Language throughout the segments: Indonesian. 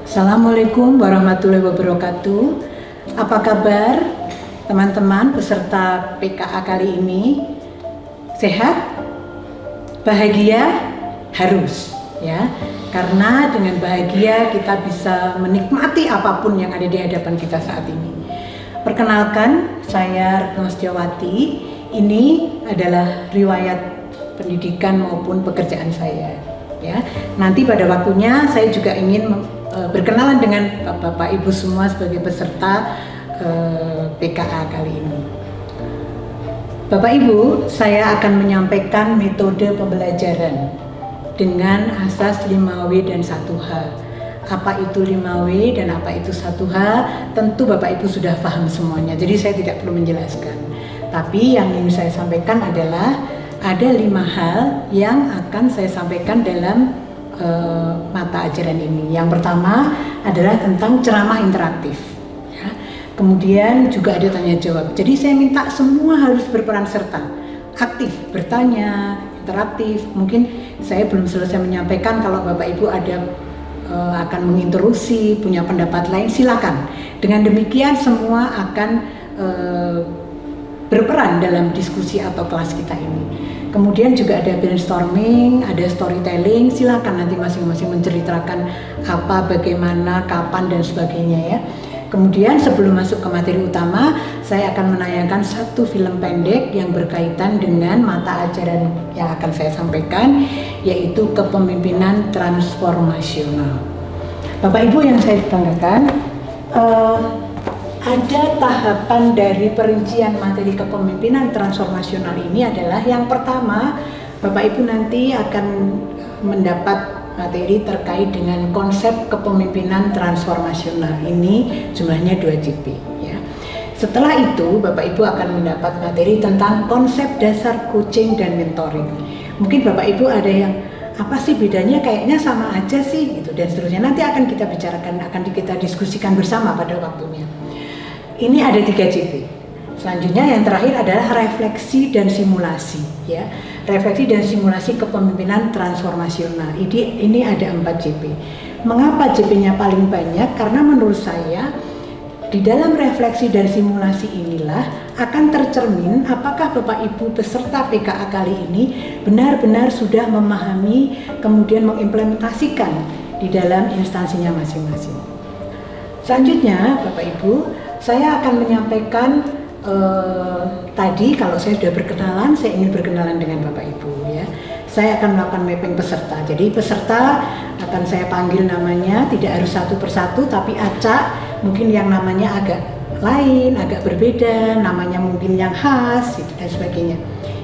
Assalamualaikum warahmatullahi wabarakatuh. Apa kabar teman-teman peserta PKA kali ini? Sehat? Bahagia? Harus ya. Karena dengan bahagia kita bisa menikmati apapun yang ada di hadapan kita saat ini. Perkenalkan, saya Retno Setiawati. Ini adalah riwayat pendidikan maupun pekerjaan saya ya. Nanti pada waktunya saya juga ingin berkenalan dengan Bapak Ibu semua sebagai peserta PKA kali ini. Bapak Ibu, saya akan menyampaikan metode pembelajaran dengan asas 5W dan 1H. Apa itu 5W dan apa itu 1H? Tentu Bapak Ibu sudah paham semuanya, jadi saya tidak perlu menjelaskan. Tapi yang ingin saya sampaikan adalah ada 5 hal yang akan saya sampaikan dalam mata ajaran ini. Yang pertama adalah tentang ceramah interaktif ya. Kemudian juga ada tanya jawab. Jadi saya minta semua harus berperan serta, aktif, bertanya, interaktif. Mungkin saya belum selesai menyampaikan, kalau Bapak Ibu ada akan menginterupsi, punya pendapat lain, silakan. Dengan demikian semua akan berperan dalam diskusi atau kelas kita ini. Kemudian juga ada brainstorming, ada storytelling, silakan nanti masing-masing menceritakan apa, bagaimana, kapan dan sebagainya ya. Kemudian sebelum masuk ke materi utama, saya akan menayangkan satu film pendek yang berkaitan dengan mata ajaran yang akan saya sampaikan, yaitu kepemimpinan transformasional. Bapak Ibu yang saya banggakan, ada tahapan dari perincian materi kepemimpinan transformasional ini adalah yang pertama, Bapak Ibu nanti akan mendapat materi terkait dengan konsep kepemimpinan transformasional. Ini jumlahnya 2 JP ya. Setelah itu Bapak Ibu akan mendapat materi tentang konsep dasar coaching dan mentoring. Mungkin Bapak Ibu ada yang apa sih bedanya, kayaknya sama aja sih gitu dan seterusnya. Nanti akan kita bicarakan, akan kita diskusikan bersama pada waktunya. Ini ada 3 JP. Selanjutnya yang terakhir adalah refleksi dan simulasi ya. Refleksi dan simulasi kepemimpinan transformasional. Ini ada 4 JP. Mengapa JP-nya paling banyak? Karena menurut saya di dalam refleksi dan simulasi inilah akan tercermin apakah Bapak Ibu peserta PKA kali ini benar-benar sudah memahami kemudian mengimplementasikan di dalam instansinya masing-masing. Selanjutnya Bapak Ibu, saya akan menyampaikan tadi kalau saya sudah berkenalan, saya ingin berkenalan dengan Bapak Ibu ya. Saya akan melakukan mapping peserta. Jadi peserta akan saya panggil namanya, tidak harus satu persatu tapi acak, mungkin yang namanya agak lain, agak berbeda, namanya mungkin yang khas gitu, dan sebagainya.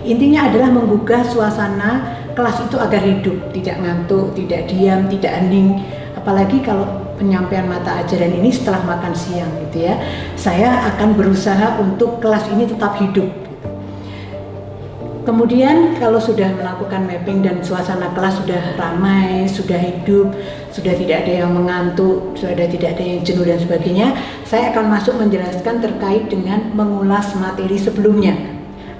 Intinya adalah menggugah suasana kelas itu agar hidup, tidak ngantuk, tidak diam, tidak hening. Apalagi kalau penyampaian mata ajaran ini setelah makan siang gitu ya. Saya akan berusaha untuk kelas ini tetap hidup. Kemudian kalau sudah melakukan mapping dan suasana kelas sudah ramai, sudah hidup, sudah tidak ada yang mengantuk, sudah tidak ada yang jenuh dan sebagainya, saya akan masuk menjelaskan terkait dengan mengulas materi sebelumnya.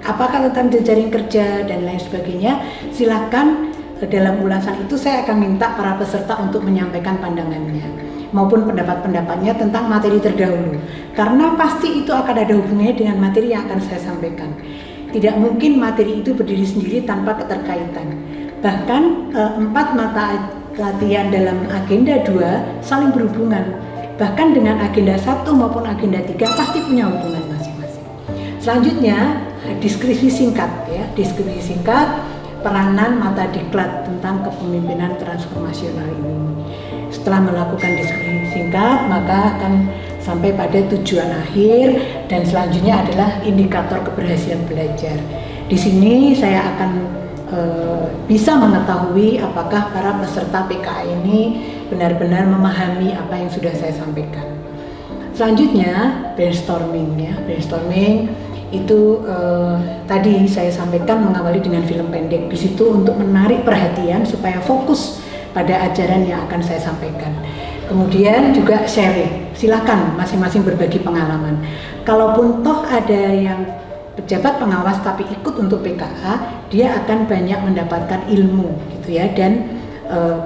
Apakah tentang jejaring kerja dan lain sebagainya, silakan. Dalam ulasan itu saya akan minta para peserta untuk menyampaikan pandangannya maupun pendapat-pendapatnya tentang materi terdahulu, karena pasti itu akan ada hubungannya dengan materi yang akan saya sampaikan. Tidak mungkin materi itu berdiri sendiri tanpa keterkaitan. Bahkan 4 mata latihan dalam agenda 2 saling berhubungan, bahkan dengan agenda 1 maupun agenda 3 pasti punya hubungan masing-masing. Selanjutnya deskripsi singkat ya, deskripsi singkat peranan mata diklat tentang kepemimpinan transformasional ini. Setelah melakukan deskripsi singkat, maka akan sampai pada tujuan akhir dan selanjutnya adalah indikator keberhasilan belajar. Di sini saya akan bisa mengetahui apakah para peserta PKA ini benar-benar memahami apa yang sudah saya sampaikan. Selanjutnya brainstorming ya, brainstorming itu tadi saya sampaikan mengawali dengan film pendek. Di situ untuk menarik perhatian supaya fokus pada ajaran yang akan saya sampaikan. Kemudian juga sharing, silakan masing-masing berbagi pengalaman. Kalaupun toh ada yang pejabat pengawas tapi ikut untuk PKA, dia akan banyak mendapatkan ilmu gitu ya, dan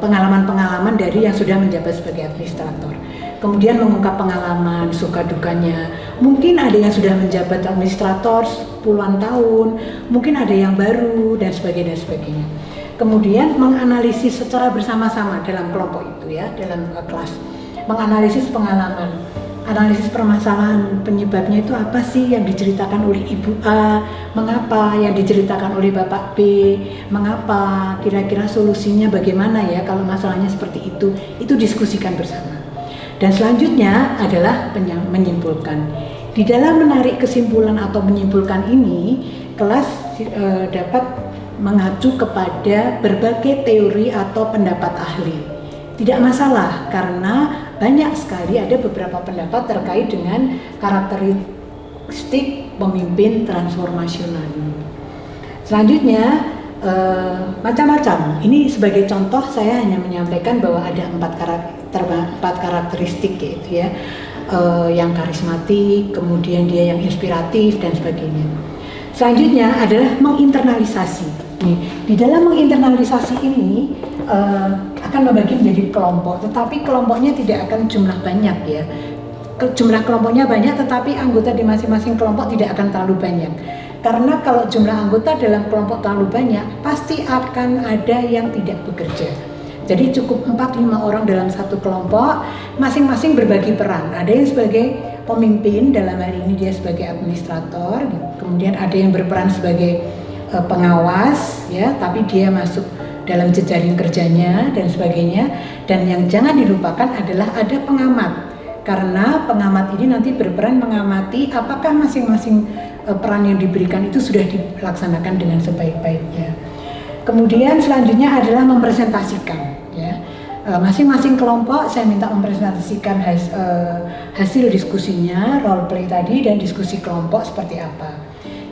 pengalaman-pengalaman dari yang sudah menjabat sebagai administrator. Kemudian mengungkap pengalaman, suka dukanya. Mungkin ada yang sudah menjabat administrator puluhan tahun, mungkin ada yang baru, dan sebagainya, dan sebagainya. Kemudian menganalisis secara bersama-sama dalam kelompok itu ya, dalam kelas. Menganalisis pengalaman, analisis permasalahan penyebabnya itu apa sih yang diceritakan oleh Ibu A, mengapa yang diceritakan oleh Bapak B, mengapa, kira-kira solusinya bagaimana ya kalau masalahnya seperti itu diskusikan bersama. Dan selanjutnya adalah menyimpulkan. Di dalam menarik kesimpulan atau menyimpulkan ini, kelas dapat mengacu kepada berbagai teori atau pendapat ahli. Tidak masalah karena banyak sekali ada beberapa pendapat terkait dengan karakteristik pemimpin transformasional ini. Selanjutnya macam-macam. Ini sebagai contoh saya hanya menyampaikan bahwa ada 4 karakteristik yaitu ya, yang karismatik, kemudian dia yang inspiratif dan sebagainya. Selanjutnya adalah menginternalisasi. Nih, di dalam menginternalisasi ini akan membagi menjadi kelompok, tetapi kelompoknya tidak akan jumlah banyak ya. Jumlah kelompoknya banyak, tetapi anggota di masing-masing kelompok tidak akan terlalu banyak. Karena kalau jumlah anggota dalam kelompok terlalu banyak, pasti akan ada yang tidak bekerja. Jadi cukup 4-5 orang dalam satu kelompok, masing-masing berbagi peran. Ada yang sebagai pemimpin, dalam hal ini dia sebagai administrator, kemudian ada yang berperan sebagai pengawas, ya, tapi dia masuk dalam jejaring kerjanya dan sebagainya. Dan yang jangan dilupakan adalah ada pengamat, karena pengamat ini nanti berperan mengamati apakah masing-masing peran yang diberikan itu sudah dilaksanakan dengan sebaik-baiknya. Kemudian selanjutnya adalah mempresentasikan, ya. Masing-masing kelompok saya minta mempresentasikan hasil diskusinya, role play tadi, dan diskusi kelompok seperti apa.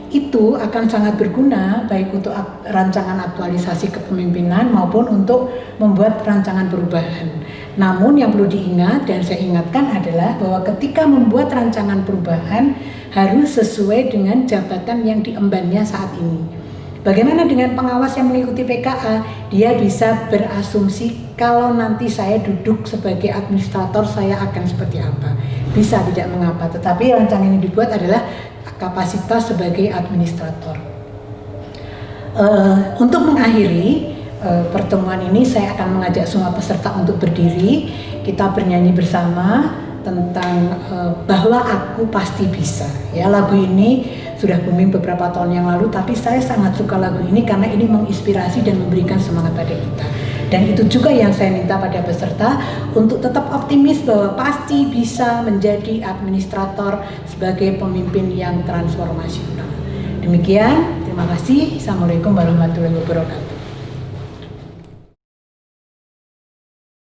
Itu akan sangat berguna baik untuk rancangan aktualisasi kepemimpinan maupun untuk membuat rancangan perubahan. Namun yang perlu diingat dan saya ingatkan adalah bahwa ketika membuat rancangan perubahan harus sesuai dengan jabatan yang diembannya saat ini. Bagaimana dengan pengawas yang mengikuti PKA? Dia bisa berasumsi kalau nanti saya duduk sebagai administrator saya akan seperti apa. Bisa, tidak mengapa. Tetapi rancangan yang dibuat adalah kapasitas sebagai administrator. Untuk mengakhiri pertemuan ini, saya akan mengajak semua peserta untuk berdiri. Kita bernyanyi bersama tentang bahwa aku pasti bisa. Ya, lagu ini sudah booming beberapa tahun yang lalu, tapi saya sangat suka lagu ini karena ini menginspirasi dan memberikan semangat pada kita. Dan itu juga yang saya minta pada peserta untuk tetap optimis bahwa pasti bisa menjadi administrator sebagai pemimpin yang transformasional. Demikian, terima kasih. Assalamualaikum warahmatullahi wabarakatuh.